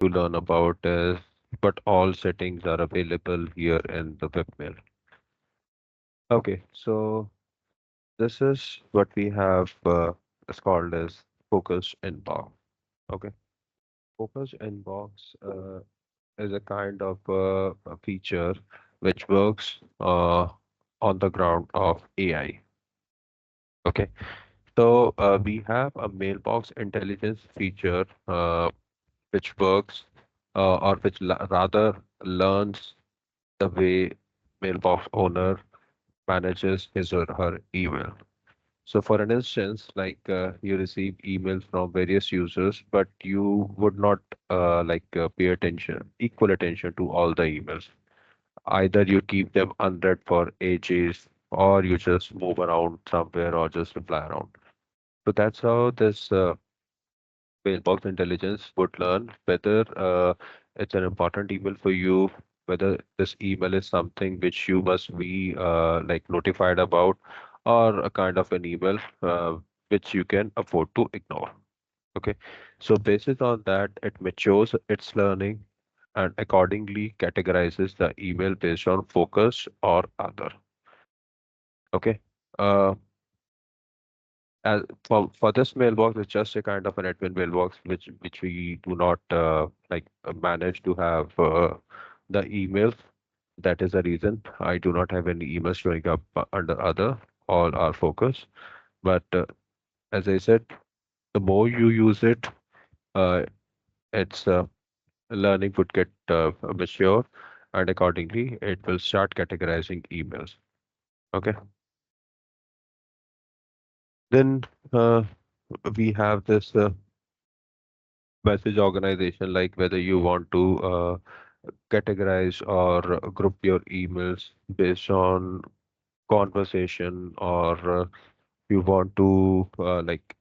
to learn about is, but all settings are available here in the webmail. Okay, so this is what we have is called as focus inbox. Okay, focus inbox is a kind of a feature which works on the ground of AI. Okay, so we have a mailbox intelligence feature which works or which rather learns the way mailbox owner manages his or her email. So for an instance, like you receive emails from various users, but you would not pay equal attention to all the emails. Either you keep them unread for ages, or you just move around somewhere or just reply around. So that's how this mailbox intelligence would learn whether it's an important email for you, whether this email is something which you must be notified about, or a kind of an email which you can afford to ignore. Okay, so based on that, it matures its learning and accordingly categorizes the email based on focus or other. Okay. Uh, for this mailbox, it's just a kind of an admin mailbox which we do not manage to have the emails. That is the reason I do not have any emails showing up under other. All are focus. But as I said, the more you use it, uh, its learning would get mature, and accordingly, it will start categorizing emails. Okay. Then we have this message organization, like whether you want to categorize or group your emails based on conversation, or you want to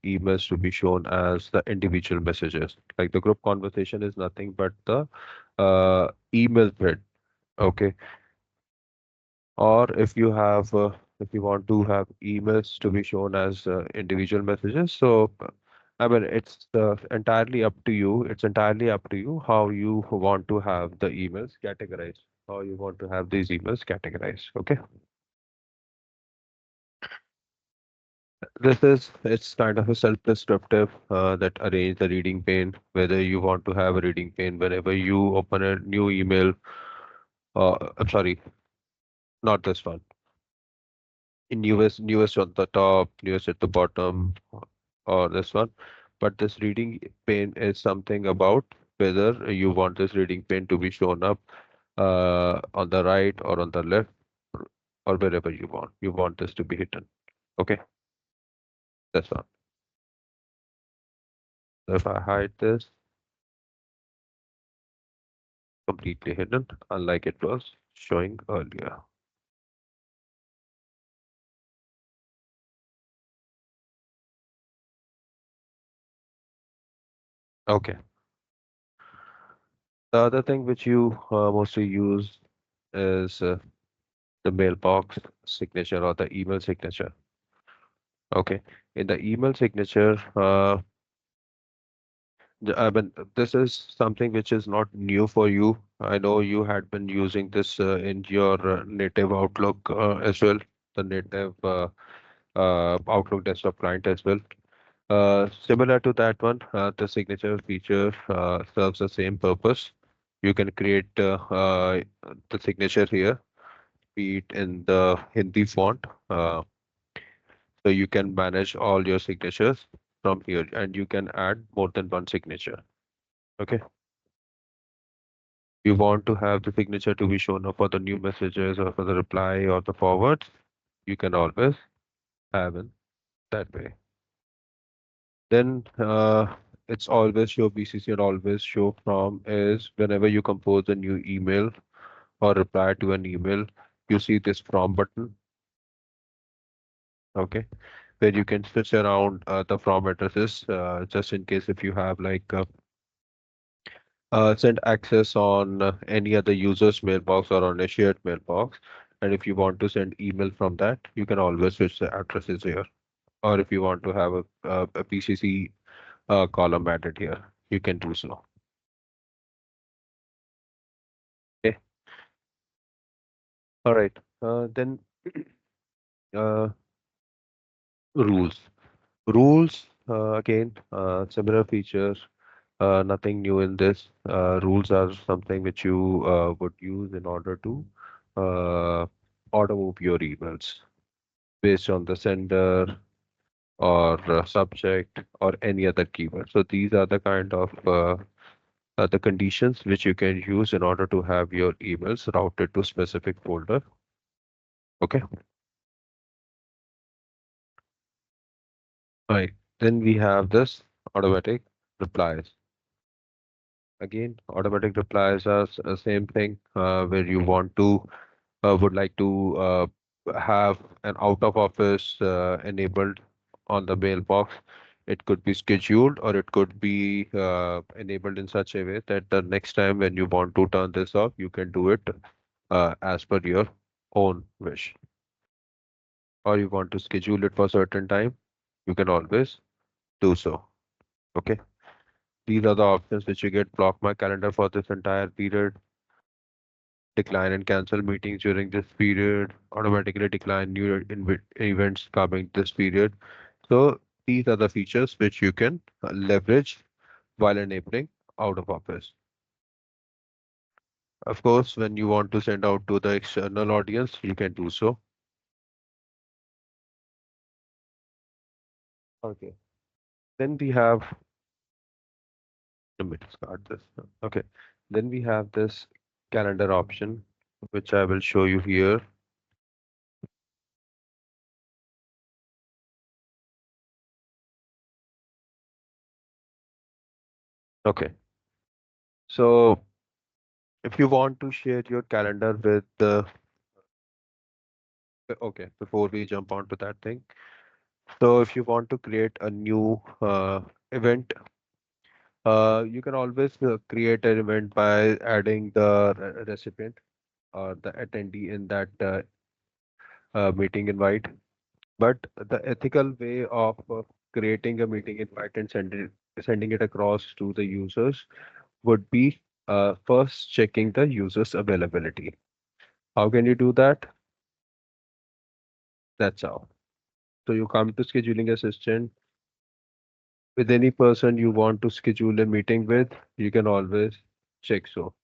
emails to be shown as the individual messages. Like the group conversation is nothing but the email thread. Okay. Or if you want to have emails to be shown as individual messages, so I mean, it's entirely up to you. It's entirely up to you how you want to have the emails categorized, how you want to have these emails categorized. Okay. It's kind of a self-descriptive that arrange the reading pane, whether you want to have a reading pane whenever you open a new email. I'm sorry, not this one. In newest on the top, newest at the bottom, or this one. But this reading pane is something about whether you want this reading pane to be shown up on the right or on the left, or wherever you want. You want this to be hidden. Okay, that's one. So if I hide this, completely hidden, unlike it was showing earlier. Okay. The other thing which you mostly use is the mailbox signature or the email signature. Okay. In the email signature, I mean, this is something which is not new for you. I know you had been using this in your native Outlook as well, the native Outlook desktop client as well. Similar to that one, the signature feature serves the same purpose. You can create the signature here, be it in the Hindi font. So you can manage all your signatures from here, and you can add more than one signature. Okay. You want to have the signature to be shown up for the new messages or for the reply or the forwards, you can always have it that way. Then it's always show BCC and always show from is whenever you compose a new email or reply to an email, you see this from button, okay, where you can switch around the from addresses just in case if you have send access on any other user's mailbox or on a shared mailbox. And if you want to send email from that, you can always switch the addresses here. Or if you want to have a PCC column added here, you can do so. All right. Then uh, rules. Rules, again, similar features, nothing new in this. Rules are something which you would use in order to uh, auto move your emails based on the sender or subject or any other keyword. So these are the kind of the conditions which you can use in order to have your emails routed to specific folder. Okay. Right. Then we have this automatic replies. Again, automatic replies are same thing where you want to would like to have an out of office enabled on the mailbox. It could be scheduled or it could be enabled in such a way that the next time when you want to turn this off, you can do it as per your own wish. Or you want to schedule it for a certain time, you can always do so. Okay. These are the options which you get. Block my calendar for this entire period, decline and cancel meetings during this period, automatically decline new events coming this period. So these are the features which you can leverage while enabling out of office. Of course, when you want to send out to the external audience, you can do so. Okay. Then we have, let me start this. Okay. Then we have this calendar option, which I will show you here. Okay. So if you want to share your calendar with the, okay, before we jump onto that thing. So if you want to create a new event, you can always create an event by adding the recipient or the attendee in that meeting invite. But the ethical way of creating a meeting invite and sending it across to the users would be first checking the user's availability. How can you do that? That's how. So you come to scheduling assistant with any person you want to schedule a meeting with, you can always check so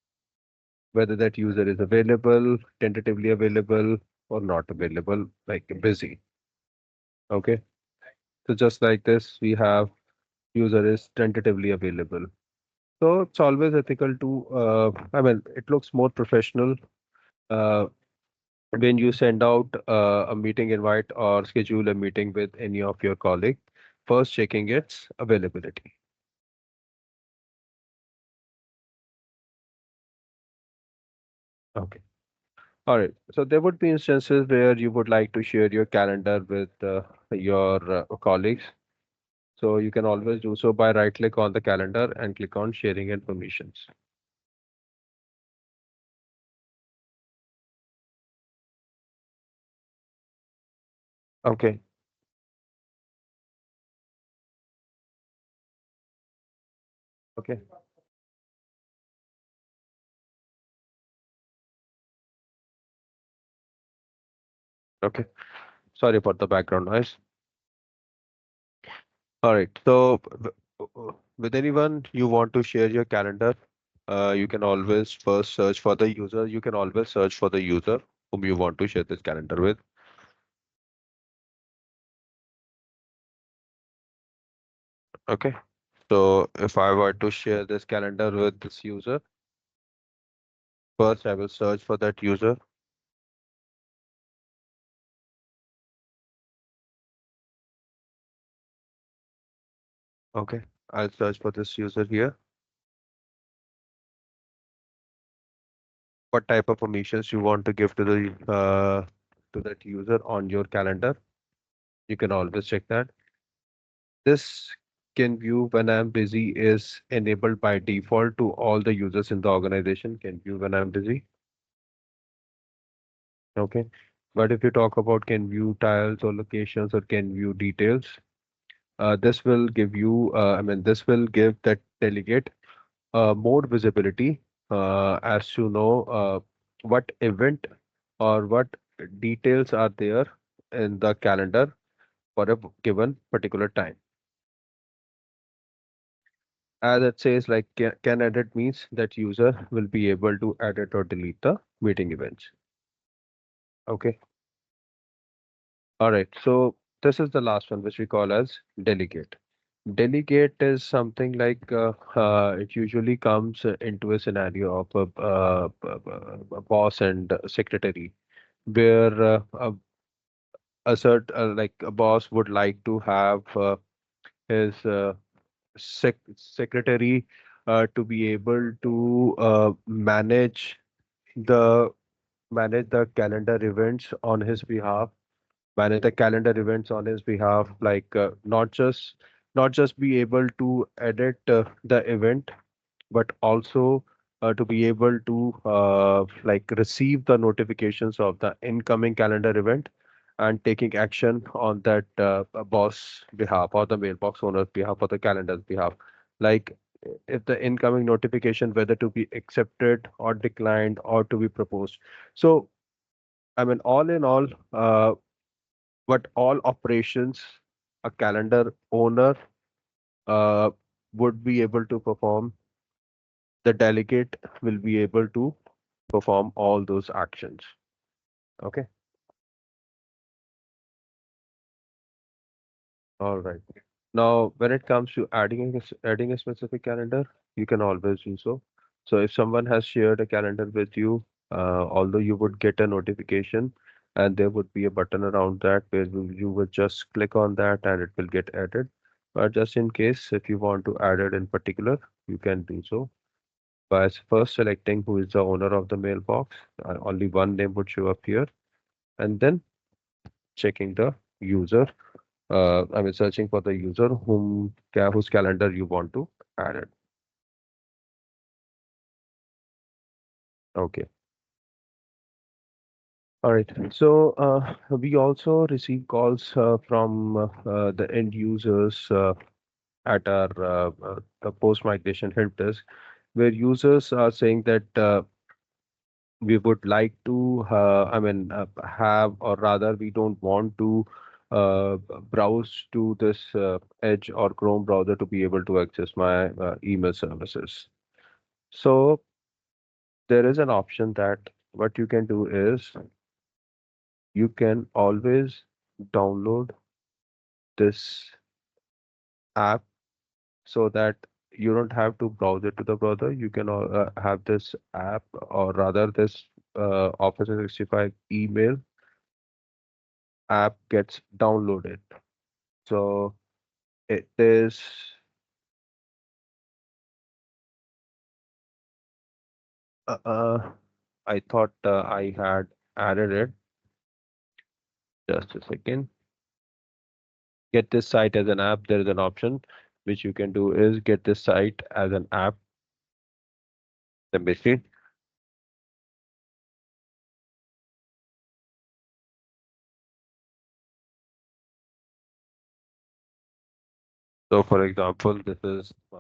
whether that user is available, tentatively available, or not available, like busy. Okay. So just like this, we have user is tentatively available. So it's always ethical to, I mean, it looks more professional uh, when you send out a meeting invite or schedule a meeting with any of your colleague, first checking its availability. Okay. All right. So there would be instances where you would like to share your calendar with your colleagues. So you can always do so by right click on the calendar and click on sharing informations. Okay. Okay. Okay. Sorry for the background noise. All right. So with anyone you want to share your calendar, you can always first search for the user. You can always search for the user whom you want to share this calendar with. Okay. So if I were to share this calendar with this user, first I will search for that user. Okay. I'll search for this user here. What type of permissions you want to give to that user on your calendar. You can always check that. This can view when I'm busy is enabled by default to all the users in the organization. Can view when I'm busy. Okay. But if you talk about can view tiles or locations or can view details, this will give you, I mean, this will give that delegate more visibility as to know what event or what details are there in the calendar for a given particular time. As it says, like can edit means that user will be able to edit or delete the meeting events. Okay. All right. So this is the last one, which we call as delegate. Delegate is something like it usually comes into a scenario of a boss and secretary, where like a boss would like to have his secretary to be able to the manage the calendar events on his behalf, manage the calendar events on his behalf, like not just be able to edit the event, but also to be able to like receive the notifications of the incoming calendar event and taking action on that boss behalf or the mailbox owner's behalf or the calendar's behalf. Like if the incoming notification whether to be accepted or declined or to be proposed. So I mean, all in all, what all operations a calendar owner uh, would be able to perform, the delegate will be able to perform all those actions. Okay. All right. Now, when it comes to adding a specific calendar, you can always do so. So if someone has shared a calendar with you, although you would get a notification and there would be a button around that where you would just click on that and it will get added. But just in case, if you want to add it in particular, you can do so by first selecting who is the owner of the mailbox. Only one name would show up here, and then checking the user. I mean, searching for the user whose calendar you want to add it. Okay. All right. So we also receive calls from the end users at our the post migration help desk, where users are saying that we would like to, have, or rather, we don't want to browse to this Edge or Chrome browser to be able to access my email services. So there is an option that what you can do is you can always download this app so that you don't have to browse it to the browser. You can have this app, or rather this Office 365 email app gets downloaded. So it is, I thought I had added it. Just a second. Get this site as an app. There is an option which you can do is get this site as an app. Then basically, so for example, this is my,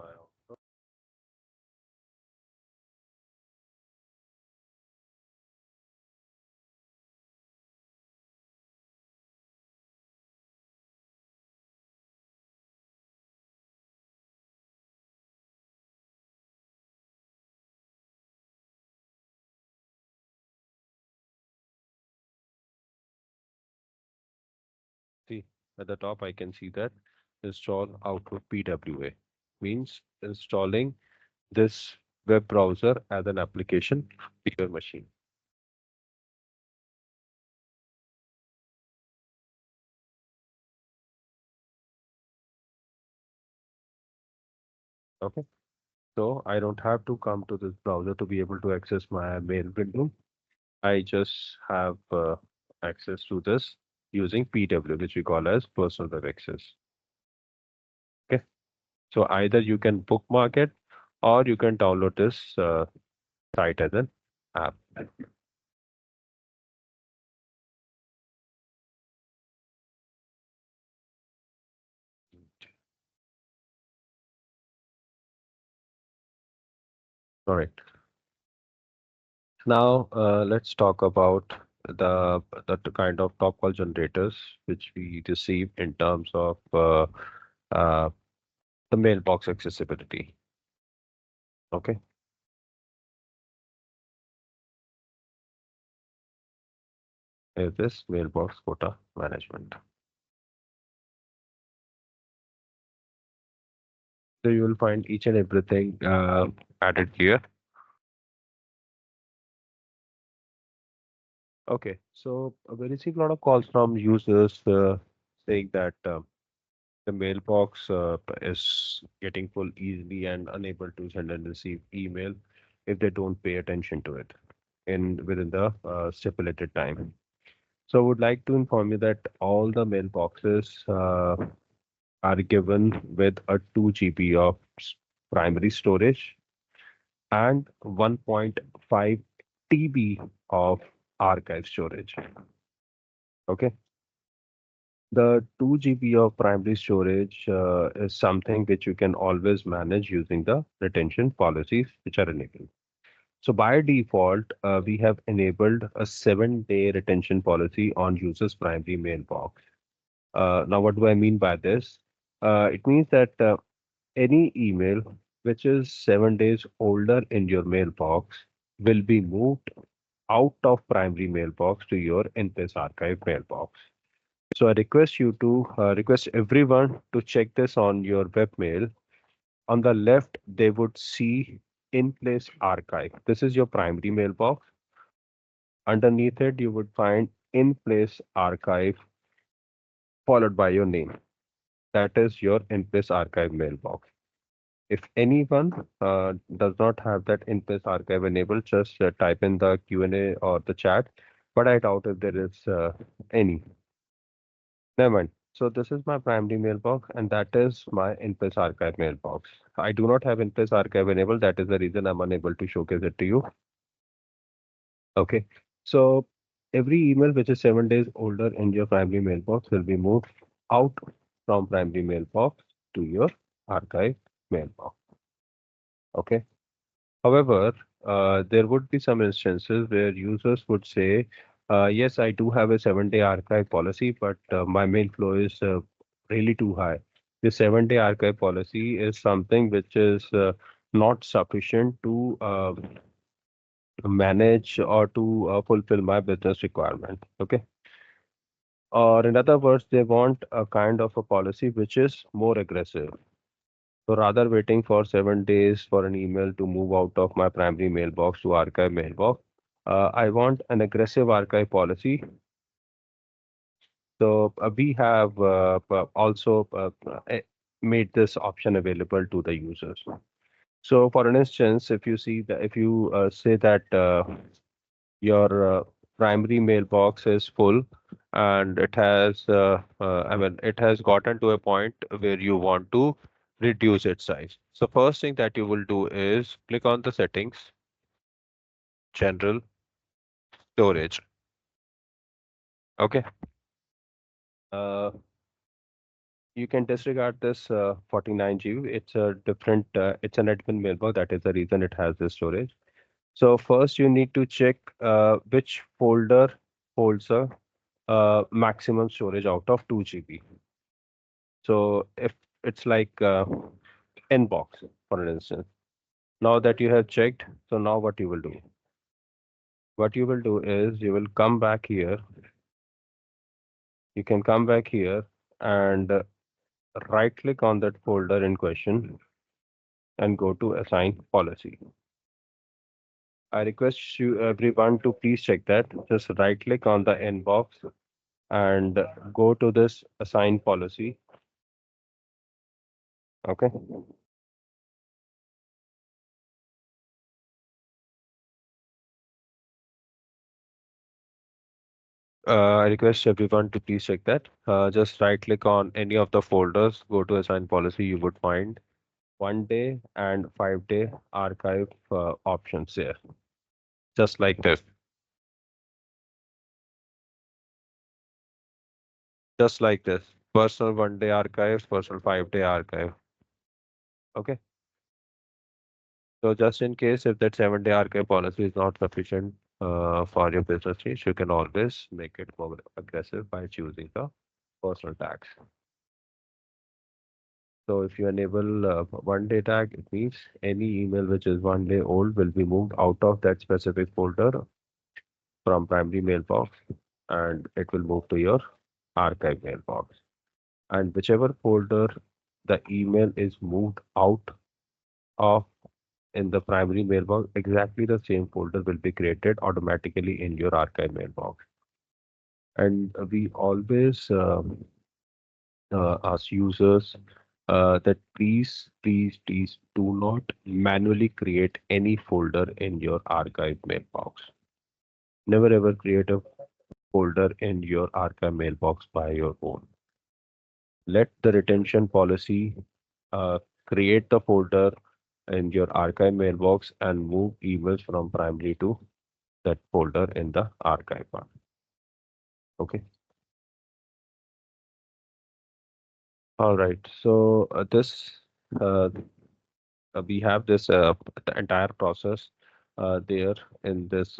see at the top I can see that install Outlook PWA means installing this web browser as an application to your machine. Okay. So I don't have to come to this browser to be able to access my mail window. I just have access to this using PW, which we call as personal web access. Okay. So either you can bookmark it or you can download this site as an app. All right. Now let's talk about the kind of top call generators which we receive in terms of uh, the mailbox accessibility. Okay, is this mailbox quota management. So you will find each and everything added here. Okay, so we receive a lot of calls from users saying that the mailbox is getting full easily and unable to send and receive email if they don't pay attention to it in within the stipulated time. So I would like to inform you that all the mailboxes are given with a 2 GB of primary storage and 1.5 TB of archive storage. Okay. The 2 GB of primary storage is something which you can always manage using the retention policies which are enabled. So by default, we have enabled a 7-day retention policy on users' primary mailbox. Now, what do I mean by this? It means that any email which is 7 days older in your mailbox will be moved out of primary mailbox to your in-place archive mailbox. So I request you to request everyone to check this on your webmail. On the left, they would see in-place archive. This is your primary mailbox. Underneath it, you would find in-place archive followed by your name. That is your in-place archive mailbox. If anyone does not have that in-place archive enabled, just type in the Q&A or the chat. But I doubt if there is any. Never mind. So this is my primary mailbox, and that is my in-place archive mailbox. I do not have in-place archive enabled. That is the reason I'm unable to showcase it to you. Okay. So every email which is 7 days older in your primary mailbox will be moved out from primary mailbox to your archive mailbox. Okay. However, there would be some instances where users would say, yes, I do have a 7-day archive policy, but my mail flow is really too high. The 7-day archive policy is something which is not sufficient to manage or to fulfill my business requirement. Okay. Or in other words, they want a kind of a policy which is more aggressive. So rather waiting for 7 days for an email to move out of my primary mailbox to archive mailbox, I want an aggressive archive policy. So we have also made this option available to the users. So for an instance, if you see that if you say that your primary mailbox is full and it has I mean it has gotten to a point where you want to reduce its size. So first thing that you will do is click on the settings, general, storage. Okay. uh, you can disregard this 49 GB. It's a different it's an admin mailbox, that is the reason it has this storage. So first you need to check which folder holds a maximum storage out of 2 GB. So if it's like inbox, for instance, now that you have checked, so now what you will do? What you will do is you will come back here. You can come back here and right click on that folder in question and go to assign policy. I request you everyone to please check that. Just right click on the inbox and go to this assign policy. Okay. I request everyone to please check that. Just right click on any of the folders, go to assign policy, you would find 1 day and 5-day archive options there. Just like this. Just like this. Personal 1-day archive, personal 5-day archive. Okay. So just in case if that 7-day archive policy is not sufficient, for your business needs, you can always make it more aggressive by choosing the personal tags. So if you enable one day tag, it means any email which is 1 day old will be moved out of that specific folder from primary mailbox and it will move to your archive mailbox. And whichever folder the email is moved out of in the primary mailbox, exactly the same folder will be created automatically in your archive mailbox. And we always ask users that please do not manually create any folder in your archive mailbox. Never ever create a folder in your archive mailbox by your own. Let the retention policy uh, create the folder in your archive mailbox and move emails from primary to that folder in the archive one. Okay. All right. So this uh, we have this the entire process there in this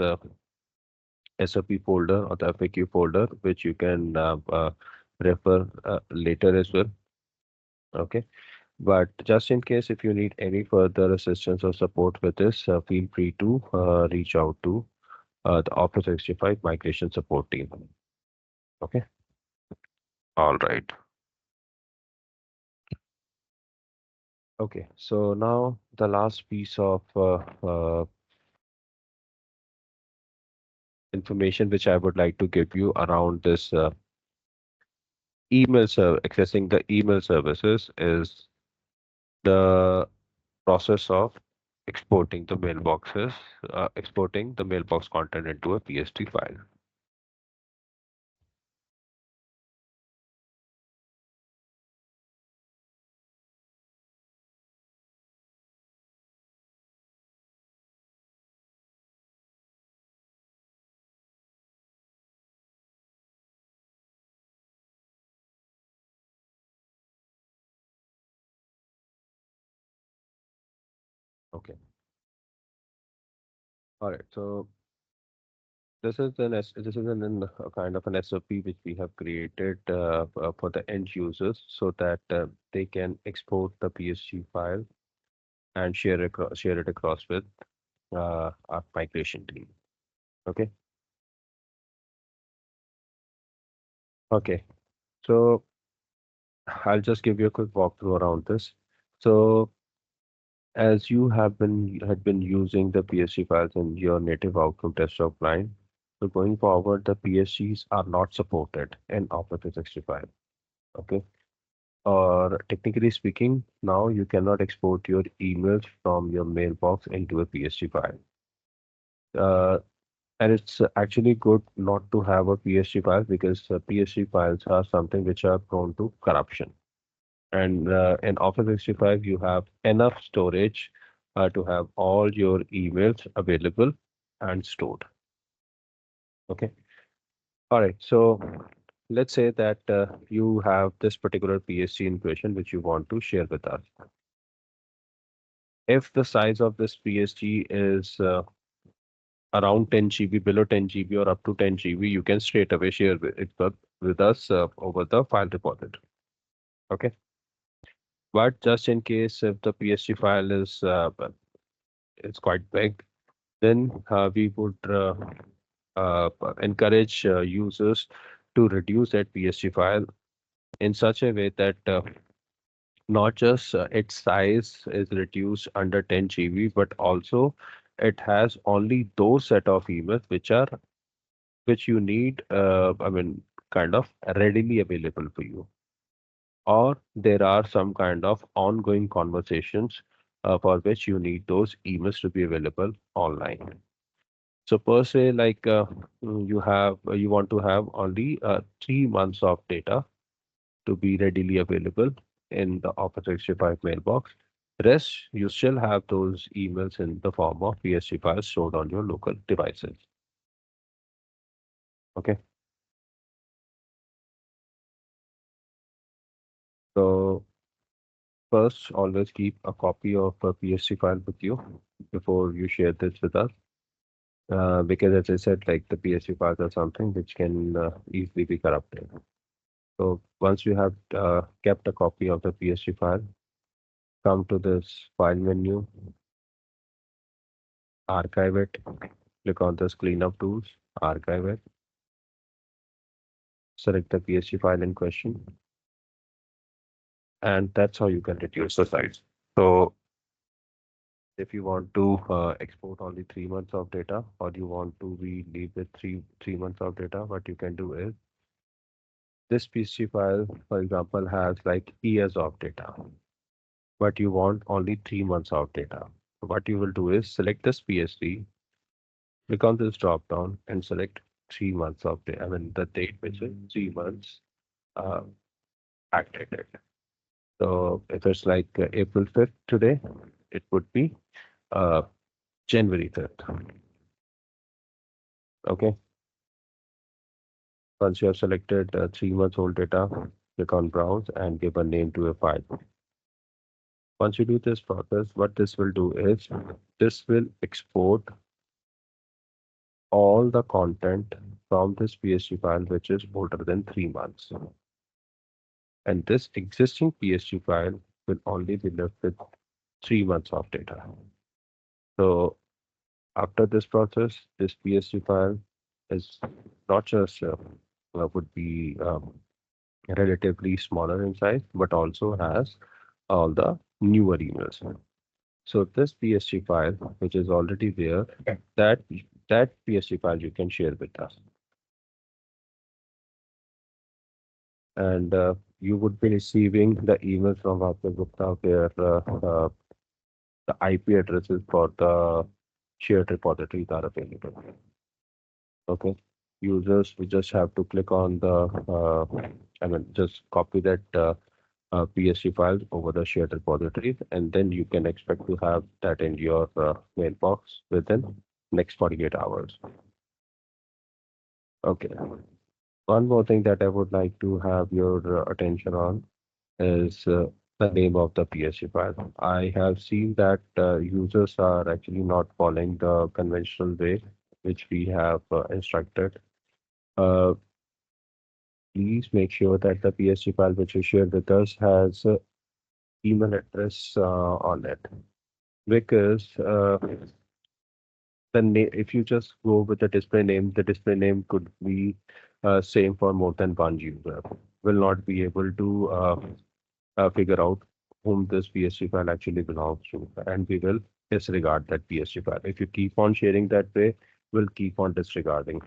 SOP folder or the FAQ folder, which you can refer later as well. Okay. But just in case if you need any further assistance or support with this, feel free to reach out to the Office 365 migration support team. Okay. All right. Okay. So now the last piece of information which I would like to give you around this accessing the email services is the process of exporting the mailbox content into a PST file. Okay. All right. So this is a kind of an SOP which we have created for the end users so that they can export the PSG file and share it across with our migration team. Okay. Okay. So I'll just give you a quick walkthrough around this. So as you had been using the PSG files in your native Outlook desktop client, so going forward, the PSGs are not supported in Office 365. Okay. Or technically speaking, now you cannot export your emails from your mailbox into a PSG file. Uh, and it's actually good not to have a PSG file because PSG files are something which are prone to corruption. And in Office 365, you have enough storage to have all your emails available and stored. Okay. All right. So let's say that you have this particular PSG in question which you want to share with us. If the size of this PSG is around 10 GB, below 10 GB, or up to 10 GB, you can straight away share with us over the file repository. Okay. But just in case if the PSG file is it's quite big, then we would uh, encourage users to reduce that PSG file in such a way that not just its size is reduced under 10 GB, but also it has only those set of emails which you need, kind of readily available for you, or there are some kind of ongoing conversations for which you need those emails to be available online. So per se, like you want to have only 3 months of data to be readily available in the Office 365 mailbox. Rest, you still have those emails in the form of PSC files stored on your local devices. Okay. So first, always keep a copy of a PSC file with you before you share this with us. because as I said, like the PSU files are something which can easily be corrupted. So once you have kept a copy of the PSU file, come to this file menu, archive it, click on this cleanup tools, archive it, select the PSU file in question, and that's how you can reduce the size. So if you want to export only 3 months of data, or you want to leave with three months of data, what you can do is this PSU file, for example, has like years of data, but you want only 3 months of data. So what you will do is select this PSD, click on this drop down, and select 3 months of data. I mean the date which is 3 months uh, backdated. So if it's like April 5th today, it would be uh, January 5th. Okay. Once you have selected 3 months old data, click on browse and give a name to a file. Once you do this process, what this will do is this will export all the content from this PSD file which is older than 3 months. And this existing PSD file will only be left with 3 months of data. So after this process, this PSD file is not just would be relatively smaller in size, but also has all the newer emails. So this PSD file, which is already there, that that PSD file you can share with us, and you would be receiving the emails from Bhavya Gupta where the IP addresses for the shared repositories are available. Okay, users we just have to click on the I mean just copy that PSD files over the shared repositories, and then you can expect to have that in your mailbox within next 48 hours. Okay. One more thing that I would like to have your attention on is the name of the PSD file. I have seen that users are actually not following the conventional way which we have instructed. Uh, Please make sure that the PSD file which you shared with us has email address on it, because if you just go with the display name could be same for more than one user. Will not be able to figure out whom this PSD file actually belongs to, and we will disregard that PSD file. If you keep on sharing that way, we'll keep on disregarding,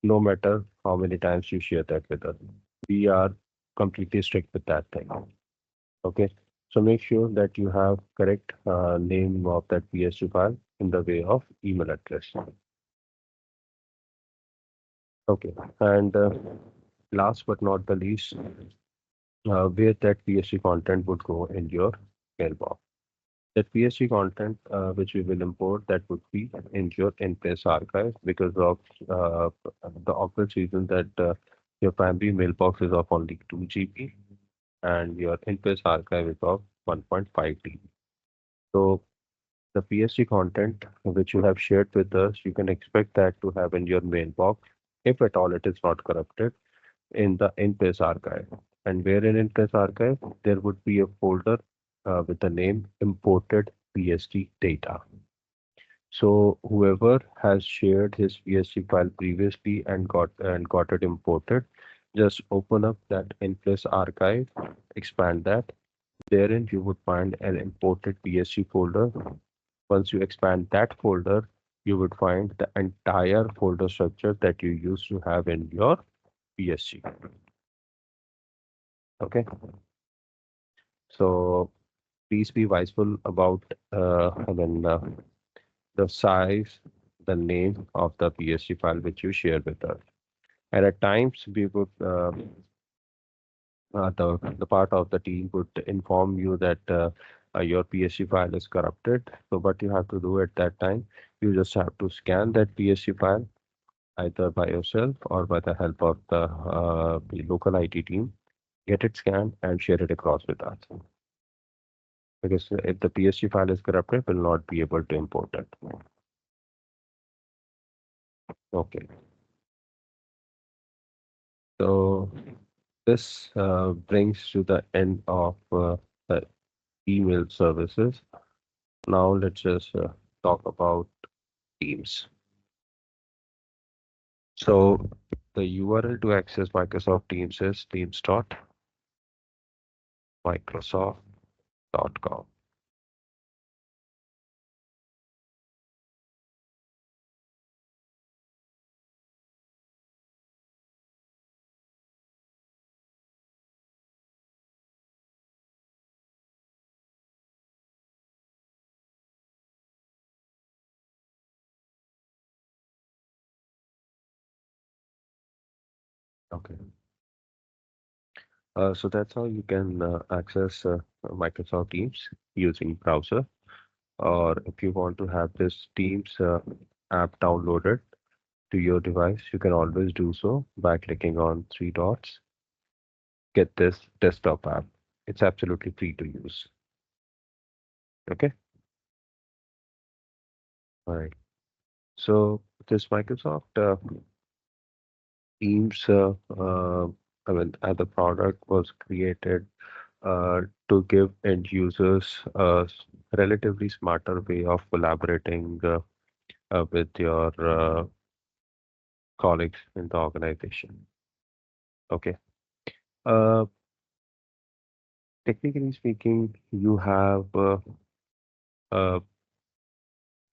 no matter how many times you share that with us. We are completely strict with that thing. Okay. So make sure that you have correct name of that PSD file in the way of email address. Okay. And last but not the least, where that PSD content would go in your mailbox. That PSD content which we will import, that would be in your in-place archive, because of the obvious reason that your primary mailbox is of only 2 GB and your in-place archive is of 1.5 TB. So the PSD content which you have shared with us, you can expect that to have in your mailbox, if at all it is not corrupted, in the in-place archive. And where in in-place archive, there would be a folder with the name imported PSD data. So whoever has shared his PSD file previously and got it imported, just open up that in-place archive, expand that. Therein you would find an imported PSD folder. Once you expand that folder, you would find the entire folder structure that you used to have in your PSG. Okay, so please be wiseful about the size, the name of the PSG file which you share with us. And at times we would the part of the team would inform you that your PSG file is corrupted. So what you have to do at that time, you just have to scan that PSG file either by yourself or by the help of the local IT team. Get it scanned and share it across with us. Because if the PSG file is corrupted, we'll not be able to import it. Okay, so this brings to the end of the email services. Now let's just talk about Teams. So the URL to access Microsoft Teams is teams.microsoft.com. Okay. So that's how you can access Microsoft Teams using browser. Or if you want to have this Teams app downloaded to your device, you can always do so by clicking on three dots. Get this desktop app. It's absolutely free to use. Okay. All right. So this Microsoft Teams, as a product was created uh, to give end users a relatively smarter way of collaborating with your colleagues in the organization. Okay. Uh, Technically speaking, you have uh,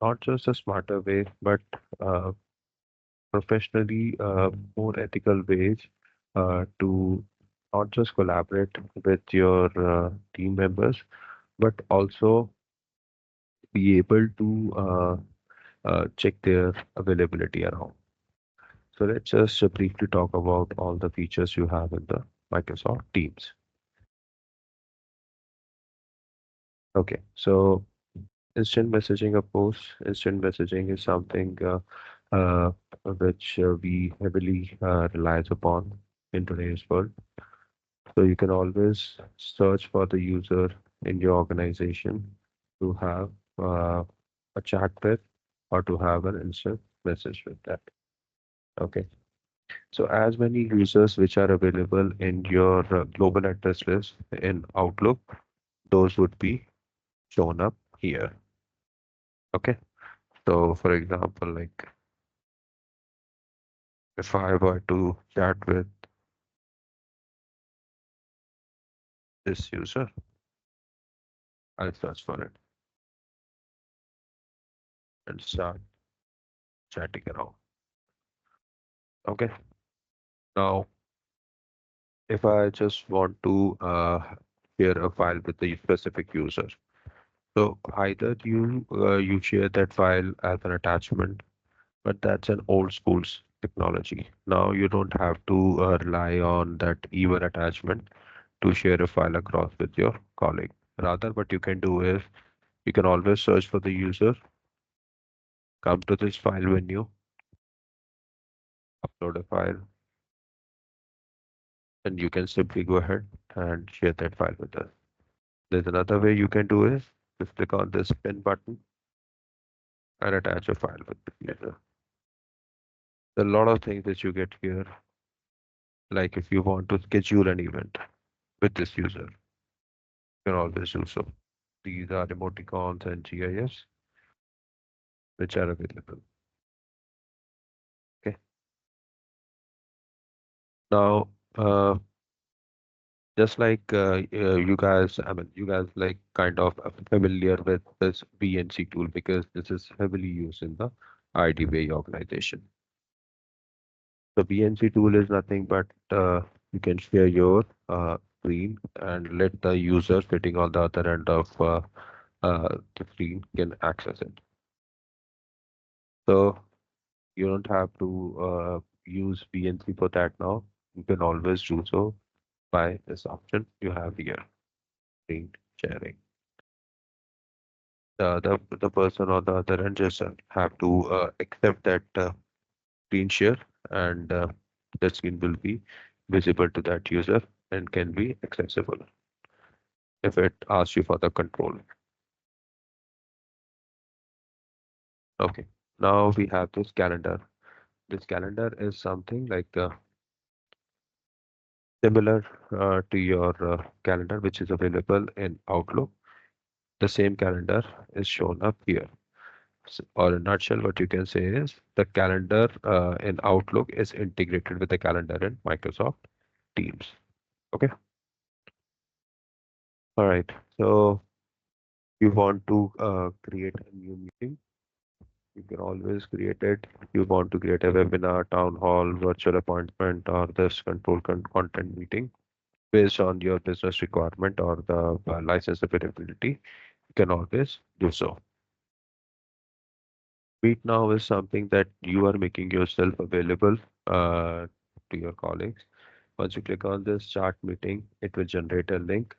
not just a smarter way, but uh, professionally more ethical ways to not just collaborate with your team members, but also be able to check their availability around. So let's just briefly talk about all the features you have in the Microsoft Teams. Okay, so instant messaging, of course, instant messaging is something uh, which we heavily relies upon in today's world. So you can always search for the user in your organization to have a chat with or to have an instant message with that. Okay. So as many users which are available in your global address list in Outlook, those would be shown up here. Okay. So for example, like if I were to chat with this user, I'll search for it and start chatting around. Okay. Now, if I just want to share a file with the specific user, so either you share that file as an attachment, but that's an old school's technology. Now you don't have to rely on that even attachment to share a file across with your colleague. Rather, what you can do is you can always search for the user, come to this file menu, upload a file, and you can simply go ahead and share that file with us. There's another way you can do is just click on this pin button and attach a file with the user. There are a lot of things that you get here, like if you want to schedule an event with this user, you can always do so. These are emoticons and GIFs which are available. Okay. Now, just like you guys, I mean, you guys like kind of familiar with this VNC tool because this is heavily used in the IDBA organization. The BNC tool is nothing but you can share your screen and let the user sitting on the other end of the screen can access it. So you don't have to use BNC for that now. You can always do so by this option you have here, screen sharing. The person on the other end just have to accept that screen share and the screen will be visible to that user and can be accessible if it asks you for the control. Okay, now we have this calendar. This calendar is something like similar to your calendar, which is available in Outlook. The same calendar is shown up here. Or in a nutshell, what you can say is the calendar in Outlook is integrated with the calendar in Microsoft Teams. Okay. All right. So you want to create a new meeting. You can always create it. If you want to create a webinar, town hall, virtual appointment, or this content meeting based on your business requirement or the license availability, you can always do so. Meet now is something that you are making yourself available to your colleagues. Once you click on this start meeting, it will generate a link,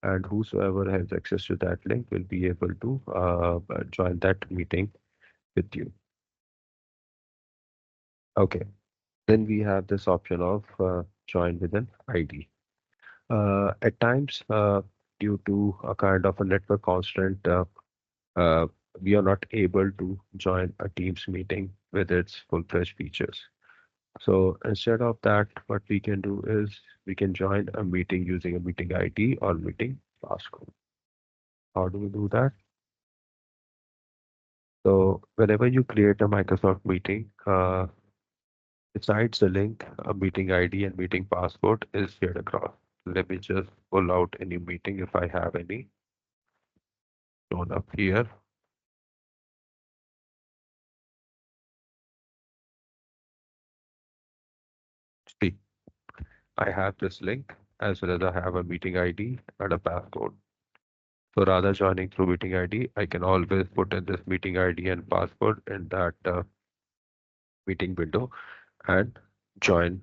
and whosoever has access to that link will be able to join that meeting with you. Okay. Then we have this option of join with an ID. At times, due to a kind of a network constraint, uh, we are not able to join a Teams meeting with its full-fledged features. So instead of that, what we can do is we can join a meeting using a meeting ID or meeting passcode. How do we do that? So whenever you create a Microsoft meeting, besides the link, a meeting ID and meeting passcode is shared across. Let me just pull out any meeting if I have any shown up here. See, I have this link as well as I have a meeting ID and a passcode. So rather joining through meeting ID, I can always put in this meeting ID and passcode in that meeting window and join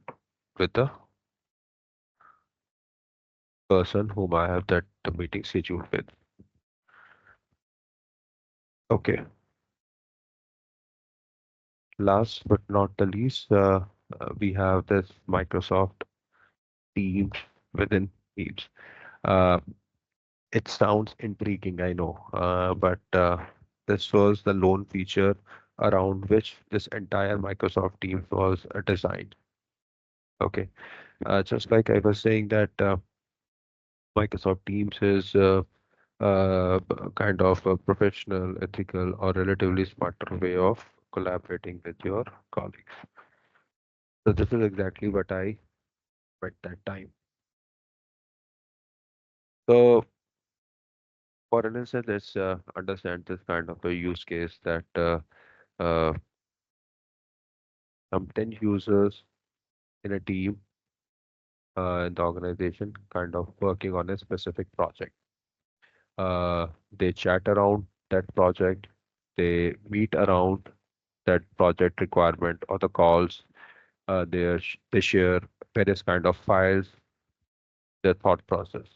with the person whom I have that the meeting scheduled with. Okay. Last but not the least, we have this Microsoft Teams within Teams. Uh, it sounds intriguing, I know, but this was the lone feature around which this entire Microsoft Teams was designed. Okay. Just like I was saying that Microsoft Teams is kind of a professional, ethical, or relatively smarter way of collaborating with your colleagues. So this is exactly what I at that time. So for an instance, let's understand this kind of a use case that uh, some 10 users in a team in the organization kind of working on a specific project. They chat around that project, they meet around that project requirement or the calls, they share various kind of files, their thought process.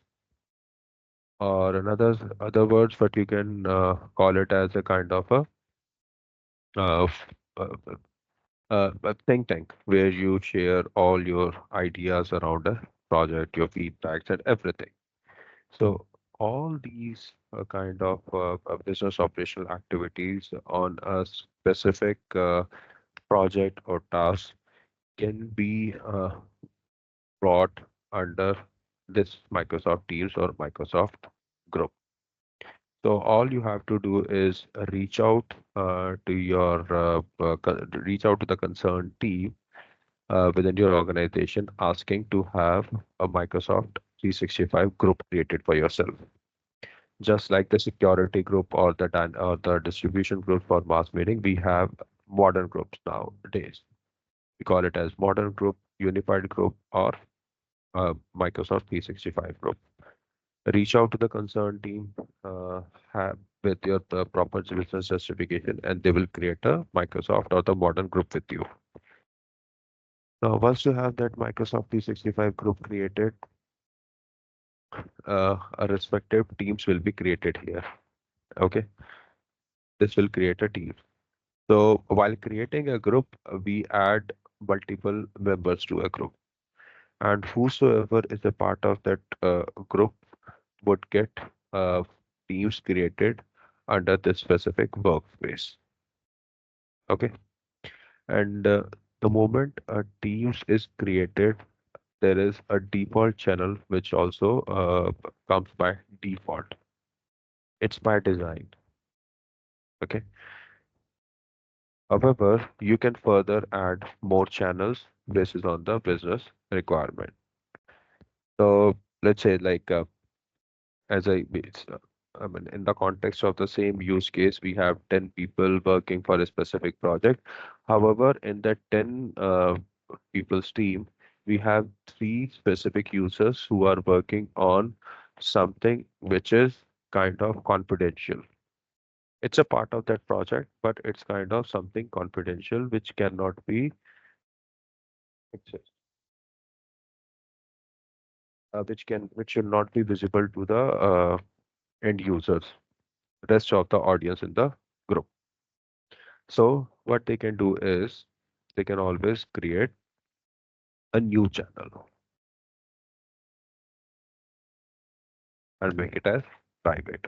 Or another other words, what you can call it as a kind of uh, f- uh, a think tank where you share all your ideas around a project, your feedbacks, and everything. So all these kind of business operational activities on a specific project or task can be brought under this Microsoft Teams or Microsoft group. So all you have to do is reach out to your reach out to the concerned team within your organization, asking to have a Microsoft 365 group created for yourself. Just like the security group or or the distribution group for mass mailing, we have modern groups nowadays. We call it as modern group, unified group, or Microsoft 365 group. Reach out to the concerned team have, with your proper business justification, and they will create a Microsoft or the modern group with you. Now, once you have that Microsoft 365 group created, a respective teams will be created here. Okay, this will create a team. So while creating a group, we add multiple members to a group, and whosoever is a part of that group would get uh, teams created under this specific workspace. Okay, and The moment a Teams is created, there is a default channel which also comes by default. It's by design. Okay. However, you can further add more channels based on the business requirement. So let's say like as I mean, in the context of the same use case, we have 10 people working for a specific project. However, in that 10 people's team, we have three specific users who are working on something which is kind of confidential. It's a part of that project, but it's kind of something confidential which cannot be accessed, which should not be visible to the end users, rest of the audience in the group. So what they can do is they can always create a new channel and make it as private.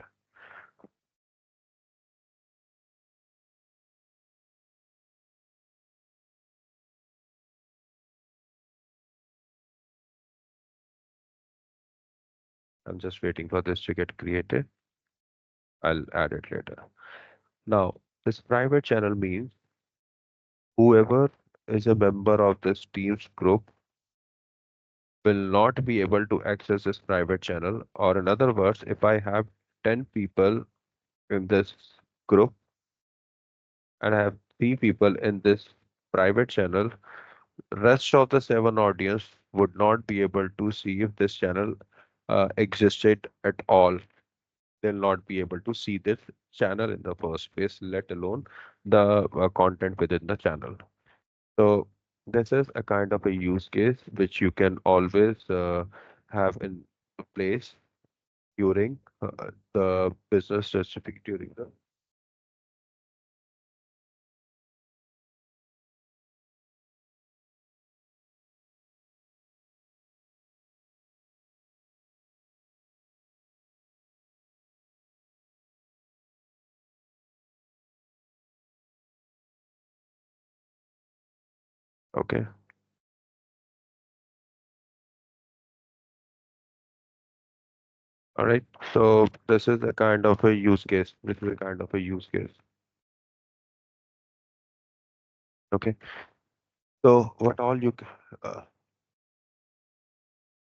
I'm just waiting for this to get created. I'll add it later. Now, this private channel means whoever is a member of this Teams group will not be able to access this private channel. Or in other words, if I have 10 people in this group and I have three people in this private channel, rest of the seven audience would not be able to see if this channel existed at all. They'll not be able to see this channel in the first place, let alone the content within the channel. So this is a kind of a use case which you can always have in place during the business specific during the. Okay. All right. So this is a kind of a use case. This is a kind of a use case. Okay. So uh,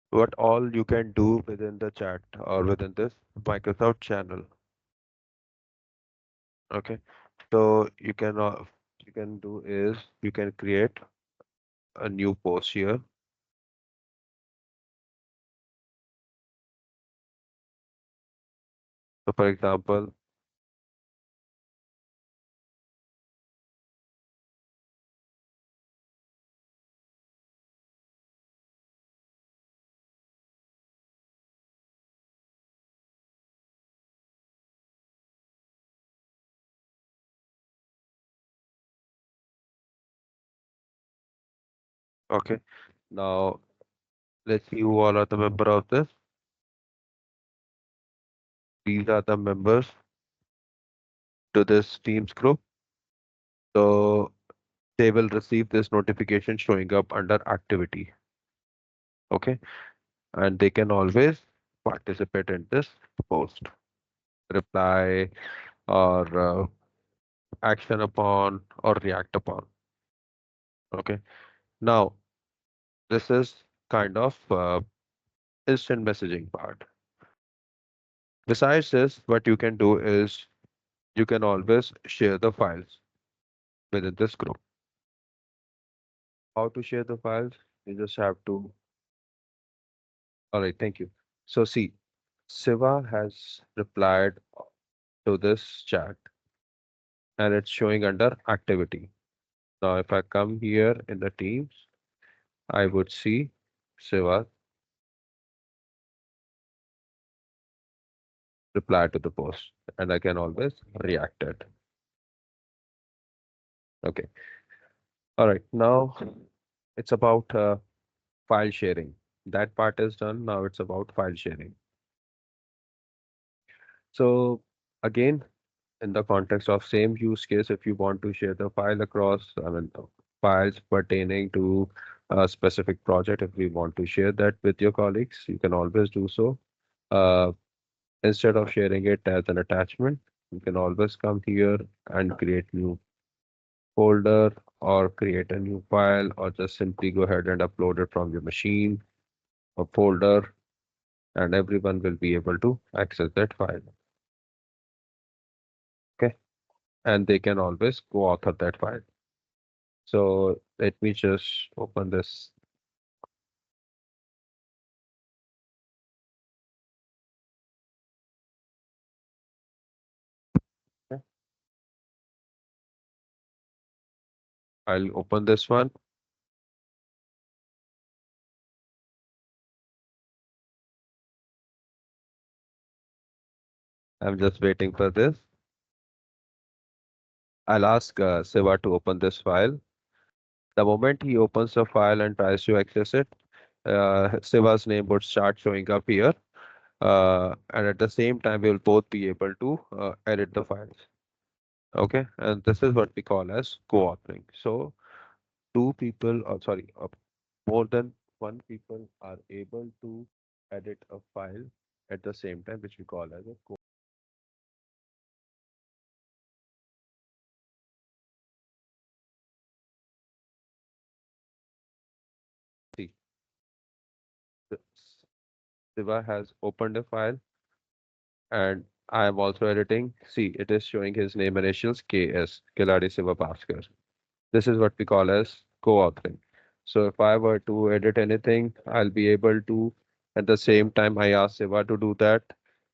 what all you can do within the chat or within this Microsoft channel. Okay. So you can do is you can create a new post here. So for example, okay. Now let's see who all are the member of this. These are the members to this Teams group. So they will receive this notification showing up under activity. Okay. And they can always participate in this post, reply, or action upon, or react upon. Okay. Now, this is kind of instant messaging part. Besides this, what you can do is you can always share the files within this group. How to share the files? You just have to. All right, thank you. So see, Siva has replied to this chat and it's showing under activity. Now, if I come here in the Teams, I would see Siva reply to the post and I can always react it. Okay. All right. Now it's about file sharing. That part is done. Now it's about file sharing. So again, in the context of same use case, if you want to share the file across, I mean, files pertaining to a specific project. If we want to share that with your colleagues, you can always do so. Uh, Instead of sharing it as an attachment, you can always come here and create new folder or create a new file or just simply go ahead and upload it from your machine or folder and everyone will be able to access that file. Okay. And they can always co-author that file. So let me just open this. Okay. I'll open this one. I'm just waiting for this. I'll ask Siva to open this file. The moment he opens the file and tries to access it, Siva's name would start showing up here. And at the same time, we will both be able to edit the files. Okay, and this is what we call as co-authoring. So two people, or sorry, more than one people are able to edit a file at the same time, which we call as a co. See, the- Siva has opened a file and I am also editing. See, it is showing his name initials KS, Kiladi Siva Bhaskar. This is what we call as co-authoring. So if I were to edit anything, I'll be able to, at the same time I ask Siva to do that,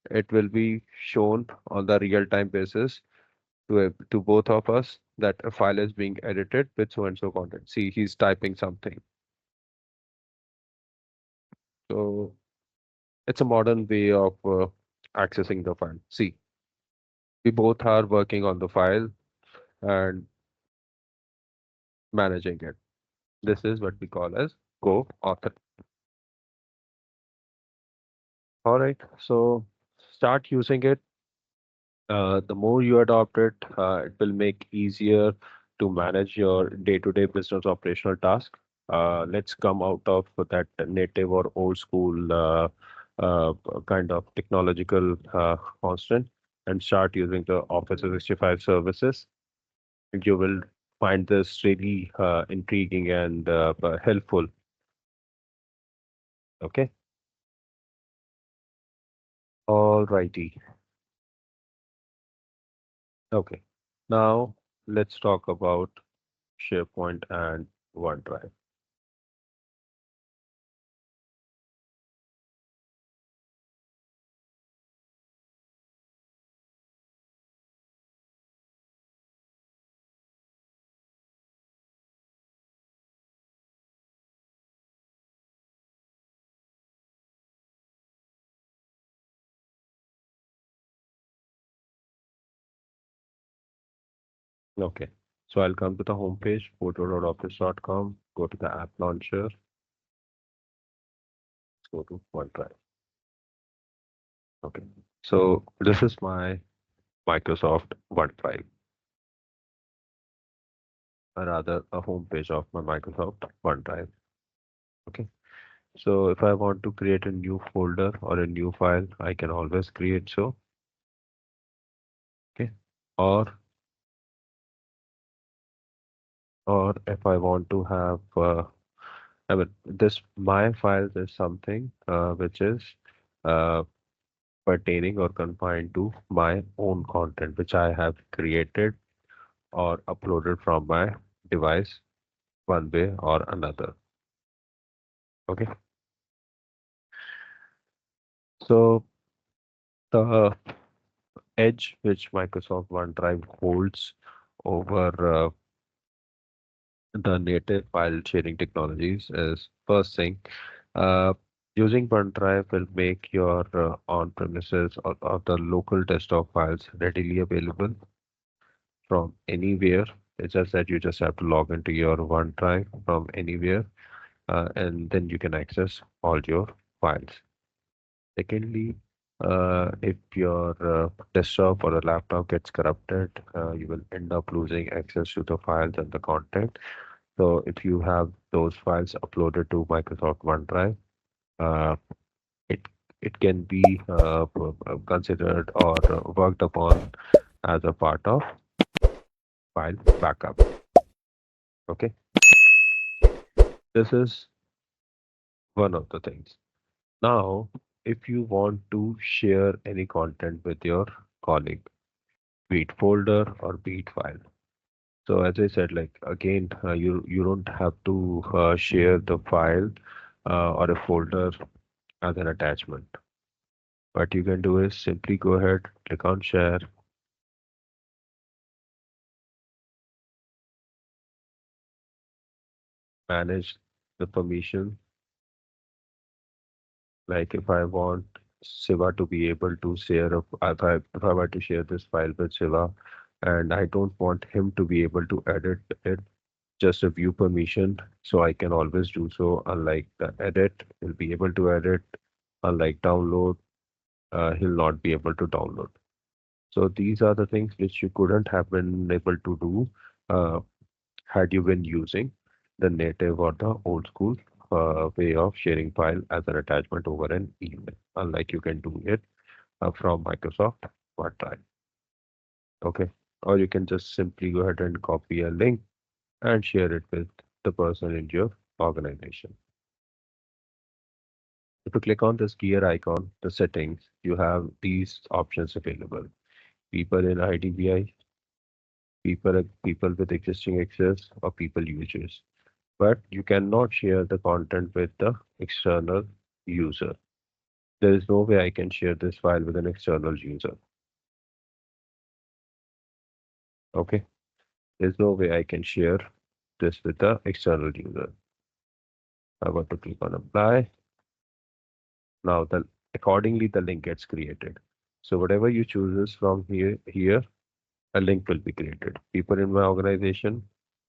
it will be shown on the real-time basis to both of us that a file is being edited with so and so content. See, he's typing something. So it's a modern way of accessing the file. See, we both are working on the file and managing it. This is what we call as co-author. All right, so start using it. The more you adopt it, it will make easier to manage your day-to-day business operational task. Let's come out of that native or old school uh, kind of technological constant and start using the Office 365 services. You will find this really intriguing and helpful. Okay. All righty. Okay. Now let's talk about SharePoint and OneDrive. Okay, so I'll come to the home page, photo.office.com, go to the app launcher, go to OneDrive. Okay, so this is my Microsoft OneDrive, or rather a home page of my Microsoft OneDrive. Okay, so if I want to create a new folder or a new file, I can always create so. Okay, or or if I want to have, I mean, this my files is something which is uh, pertaining or confined to my own content, which I have created or uploaded from my device one way or another. Okay. So the edge which Microsoft OneDrive holds over the native file sharing technologies is first thing, uh, using OneDrive will make your on-premises or the local desktop files readily available from anywhere. It's just that you just have to log into your OneDrive from anywhere, and then you can access all your files. Secondly, if your desktop or a laptop gets corrupted, you will end up losing access to the files and the content. So if you have those files uploaded to Microsoft OneDrive, uh, it it can be considered or worked upon as a part of file backup. Okay, this is one of the things. Now, if you want to share any content with your colleague, be it folder or be it file. So as I said, like again, you don't have to share the file or a folder as an attachment. What you can do is simply go ahead, click on share, manage the permission. Like if I want Siva to be able to share, if I were to share this file with Siva, and I don't want him to be able to edit it, just a view permission, so I can always do so. Unlike the edit, he'll be able to edit. Unlike download, he'll not be able to download. So these are the things which you couldn't have been able to do uh, had you been using the native or the old school way of sharing file as an attachment over an email. Unlike you can do it from Microsoft OneDrive. Okay. Or you can just simply go ahead and copy a link and share it with the person in your organization. If you click on this gear icon, the settings, you have these options available. People in IDBI, people with existing access, or people users. But you cannot share the content with the external user. There is no way I can share this file with an external user. Okay. There's no way I can share this with the external user. I want to click on apply. Now the accordingly the link gets created. So whatever you chooses from here, a link will be created. People in my organization,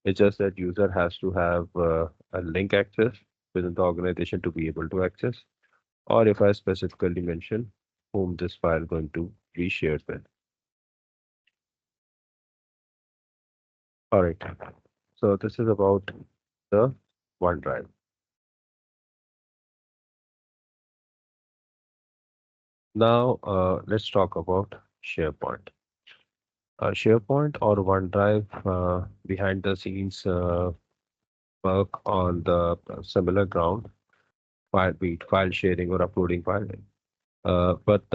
it's just that user has to have a link access within the organization to be able to access, or if I specifically mention whom this file going to be shared with. All right. So this is about the OneDrive. Now let's talk about SharePoint. SharePoint or OneDrive behind the scenes work on the similar ground, be it file sharing or uploading file. But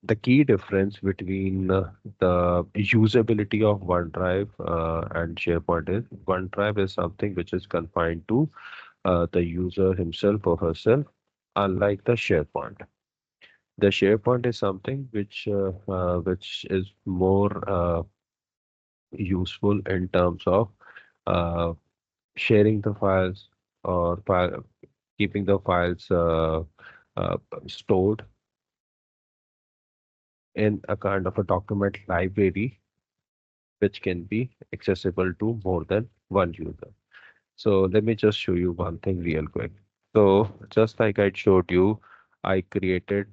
the key difference between the usability of OneDrive and SharePoint is OneDrive is something which is confined to the user himself or herself, unlike the SharePoint. The SharePoint is something which is more useful in terms of uh, sharing the files or keeping the files uh, stored in a kind of a document library which can be accessible to more than one user. So let me just show you one thing real quick. So just like I showed you, I created,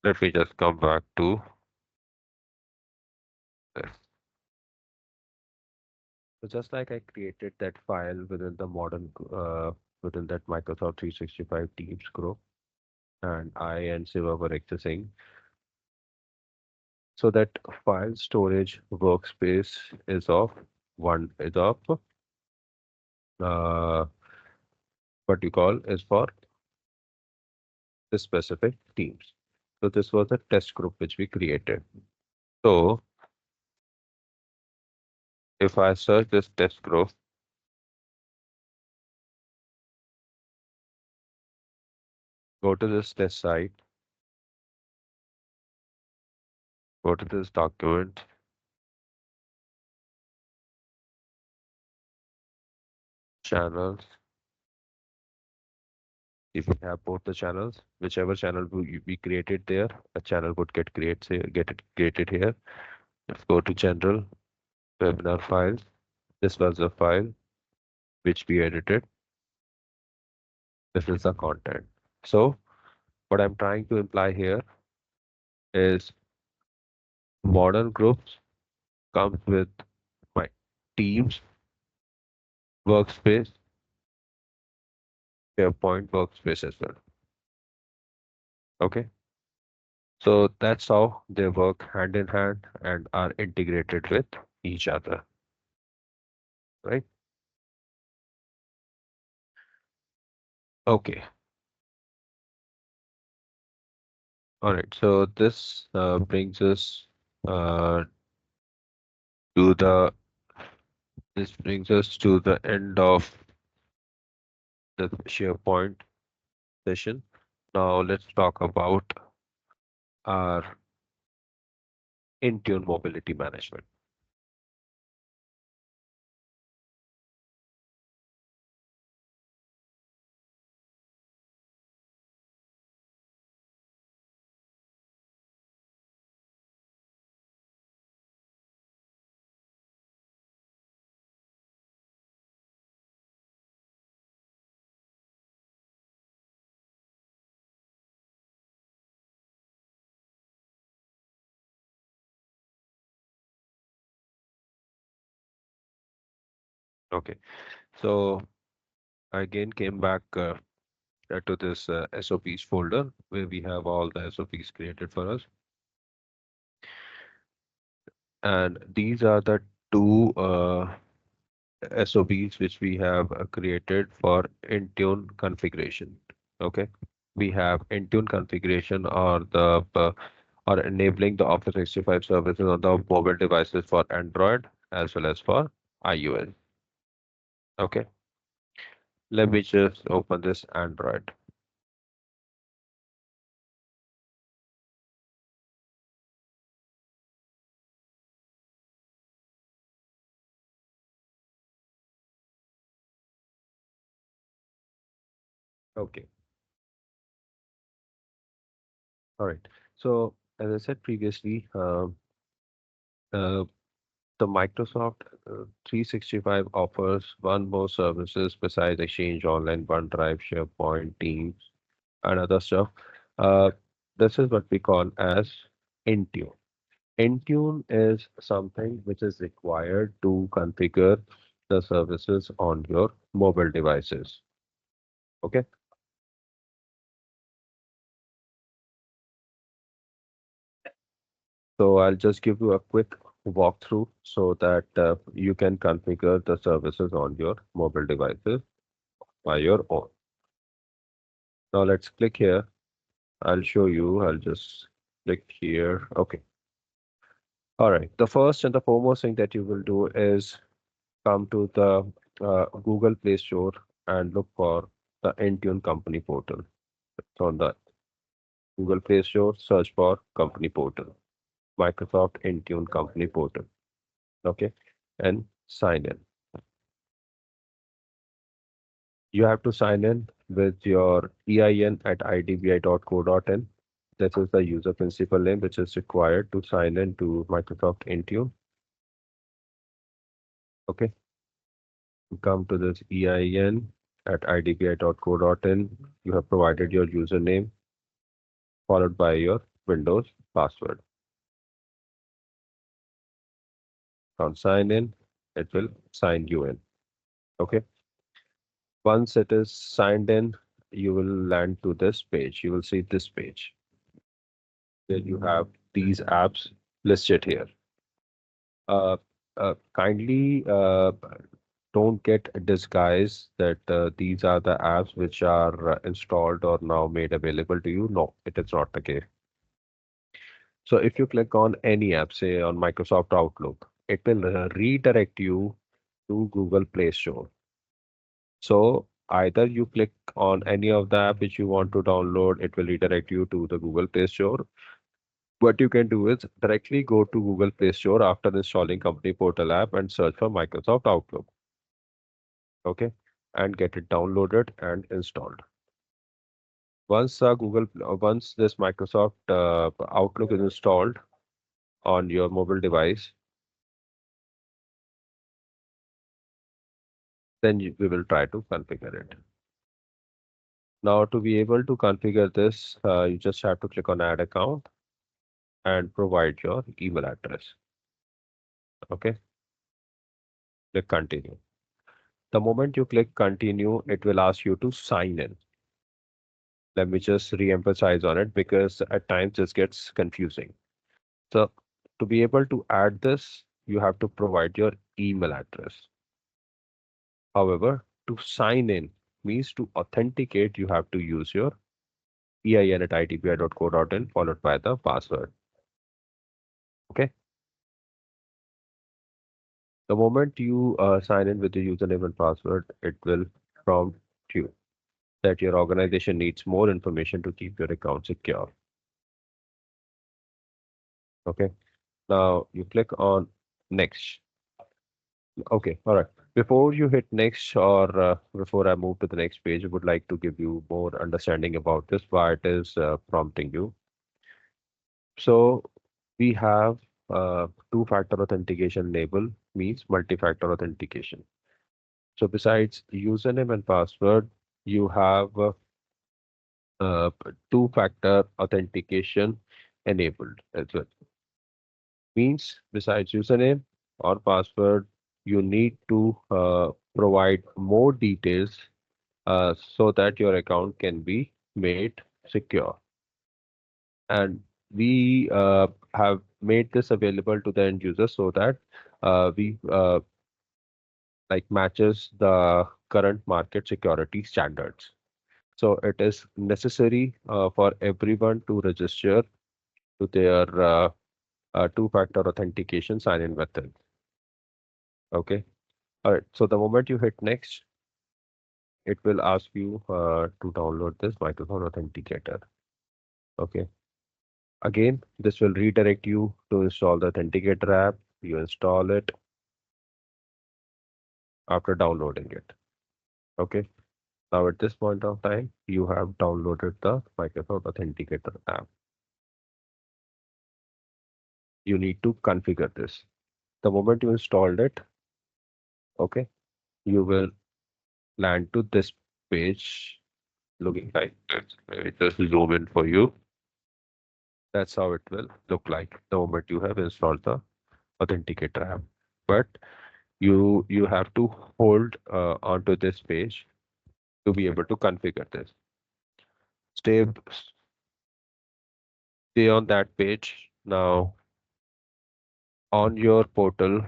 let me just come back to this. So just like I created that file within the within that Microsoft 365 Teams group, and I and Siva were accessing. So that file storage workspace is of uh, what you call is for the specific teams. So this was a test group which we created. So if I search this test group, go to this test site, go to this document, channels. If we have both the channels, whichever channel we created there, a channel would get it created here. Let's go to general webinar files. This was the file which we edited. This is the content. So what I'm trying to imply here is modern groups comes with my teams workspace, SharePoint workspace as well. Okay. So that's how they work hand in hand and are integrated with each other, right? Okay. All right. So this brings us uh, to the end of the SharePoint session. Now let's talk about our Intune mobility management. Okay. So I again came back to this SOPs folder where we have all the SOPs created for us. And these are the two SOPs which we have created for Intune configuration. Okay. We have Intune configuration or or enabling the Office 365 services on the mobile devices for Android as well as for iOS. Okay. Let me just open this Android. Okay. All right. So as I said previously, uh, the Microsoft 365 offers one more services besides Exchange Online, OneDrive, SharePoint, Teams, and other stuff. Uh, this is what we call as Intune. Intune is something which is required to configure the services on your mobile devices. Okay. So I'll just give you a quick walkthrough so that you can configure the services on your mobile devices by your own. Now let's click here. I'll show you. I'll just click here. Okay. All right. The first and the foremost thing that you will do is come to the Google Play Store and look for the Intune company portal. So on the Google Play Store, search for company portal, Microsoft Intune company portal. Okay. And sign in. You have to sign in with your EIN at idbi.co.in. This is the user principal name which is required to sign in to Microsoft Intune. Okay. Come to this EIN at idbi.co.in. You have provided your username followed by your Windows password. On sign in, it will sign you in. Okay. Once it is signed in, you will land to this page. You will see this page. Then you have these apps listed here. Uh, Kindly don't get disguised that these are the apps which are installed or now made available to you. No, it is not the case. So if you click on any app, say on Microsoft Outlook, it will redirect you to Google Play Store. So either you click on any of the app which you want to download, it will redirect you to the Google Play Store. What you can do is directly go to Google Play Store after installing Company Portal app and search for Microsoft Outlook. Okay, and get it downloaded and installed. Once this Microsoft Outlook is installed on your mobile device, then we will try to configure it. Now, to be able to configure this, you just have to click on Add Account and provide your email address. Okay, click Continue. The moment you click continue, it will ask you to sign in. Let me just re-emphasize on it because at times this gets confusing. So to be able to add this, you have to provide your email address. However, to sign in means to authenticate, you have to use your ein@itpi.co.in followed by the password. Okay. The moment you sign in with the username and password, it will prompt you that your organization needs more information to keep your account secure. Okay. Now you click on next. Okay. All right. Before you hit next or before I move to the next page, I would like to give you more understanding about this, why it is prompting you. So we have two-factor authentication enabled means multi-factor authentication. So besides username and password, you have two-factor authentication enabled as well. Means besides username or password, you need to provide more details so that your account can be made secure. And we have made this available to the end user so that we like matches the current market security standards. So it is necessary for everyone to register to their two-factor authentication sign-in method. Okay. All right. So the moment you hit next, it will ask you to download this Microsoft Authenticator. Okay. Again, this will redirect you to install the Authenticator app. You install it after downloading it. Okay. Now at this point of time, you have downloaded the Microsoft Authenticator app. You need to configure this. The moment you installed it, okay, you will land to this page looking like this. Let me just zoom in for you. That's how it will look like the moment you have installed the Authenticator app. But you have to hold onto this page to be able to configure this. Stay stay on that page. Now on your portal,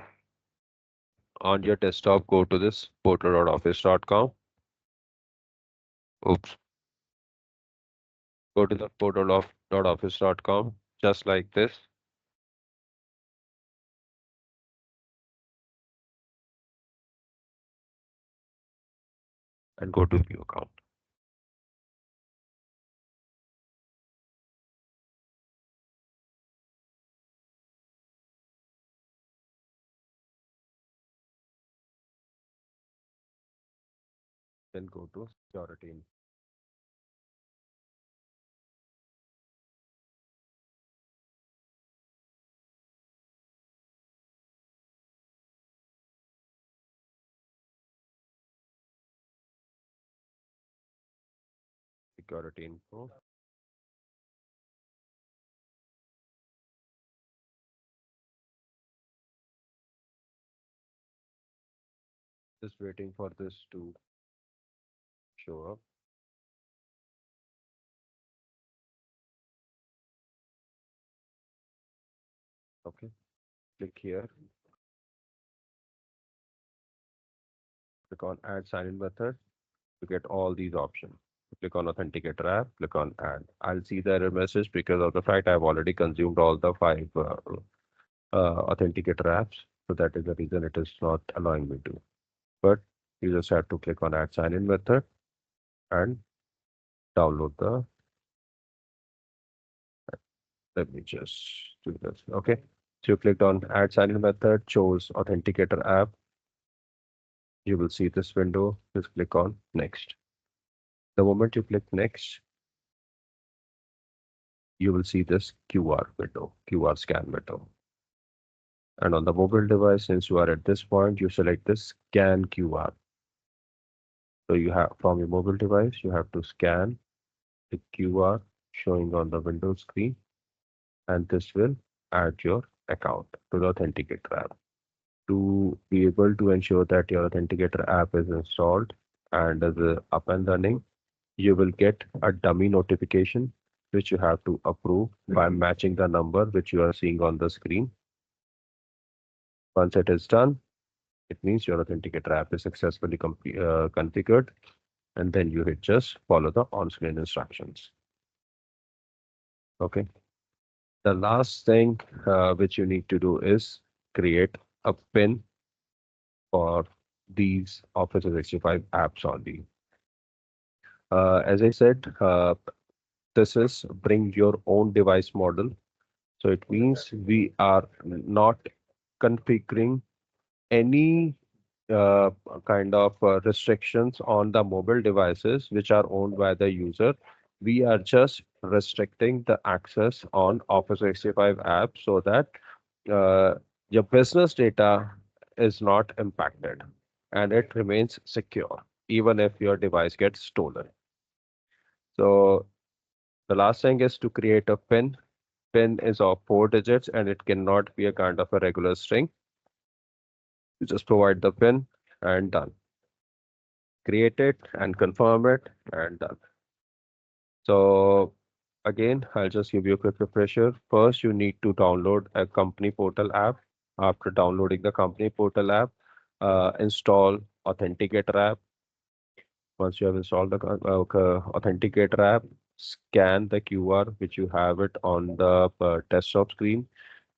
on your desktop, go to this portal.office.com. Oops. Go to the portal.office.com just like this and go to view account. Then go to security. Security info. Just waiting for this to show up. Okay. Click here. Click on add sign-in method to get all these options. Click on Authenticator app, click on add. I'll see the error message because of the fact I've already consumed all the five Authenticator apps. So that is the reason it is not allowing me to. But you just have to click on add sign-in method and download the, let me just do this. Okay. So you clicked on add sign-in method, chose Authenticator app. You will see this window. Just click on next. The moment you click next, you will see this QR window, QR scan window. And on the mobile device, since you are at this point, you select this scan QR. So you have from your mobile device, you have to scan the QR showing on the Windows screen, and this will add your account to the Authenticator app. To be able to ensure that your Authenticator app is installed and is up and running, you will get a dummy notification which you have to approve by matching the number which you are seeing on the screen. Once it is done, it means your Authenticator app is successfully configured, and then you hit just follow the on-screen instructions. Okay. The last thing which you need to do is create a PIN for these Office 365 apps only. As I said, this is bring your own device model. So it means we are not configuring any uh, kind of restrictions on the mobile devices which are owned by the user. We are just restricting the access on Office 365 app so that uh, your business data is not impacted and it remains secure even if your device gets stolen. So the last thing is to create a PIN. PIN is of 4 digits and it cannot be a kind of a regular string. You just provide the PIN and done. Create it and confirm it and done. So again, I'll just give you a quick refresher. First, you need to download a company portal app. After downloading the company portal app, install Authenticator app. Once you have installed the Authenticator app, scan the QR which you have it on the desktop screen.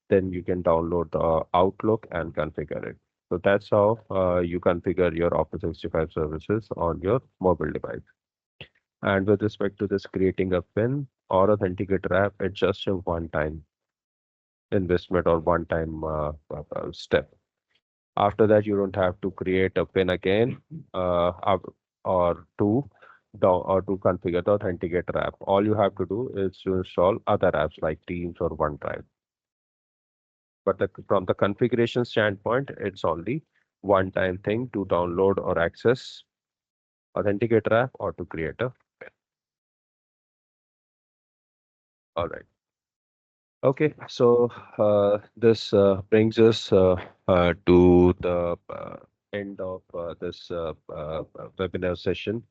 Then you can download the Outlook and configure it. So that's how you configure your Office 365 services on your mobile device. And with respect to this creating a PIN or Authenticator app, it's just a one-time investment or one-time step. After that, you don't have to create a PIN again or to configure the Authenticator app. All you have to do is to install other apps like Teams or OneDrive. But from the configuration standpoint, it's only one-time thing to download or access Authenticator app or to create a PIN. All right. Okay, so this brings us to the end of this webinar session,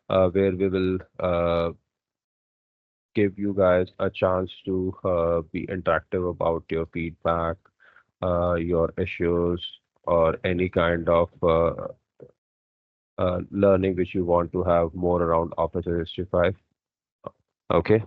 where we will give you guys a chance to be interactive about your feedback, your issues, or any kind of learning which you want to have more around Office 365. Okay.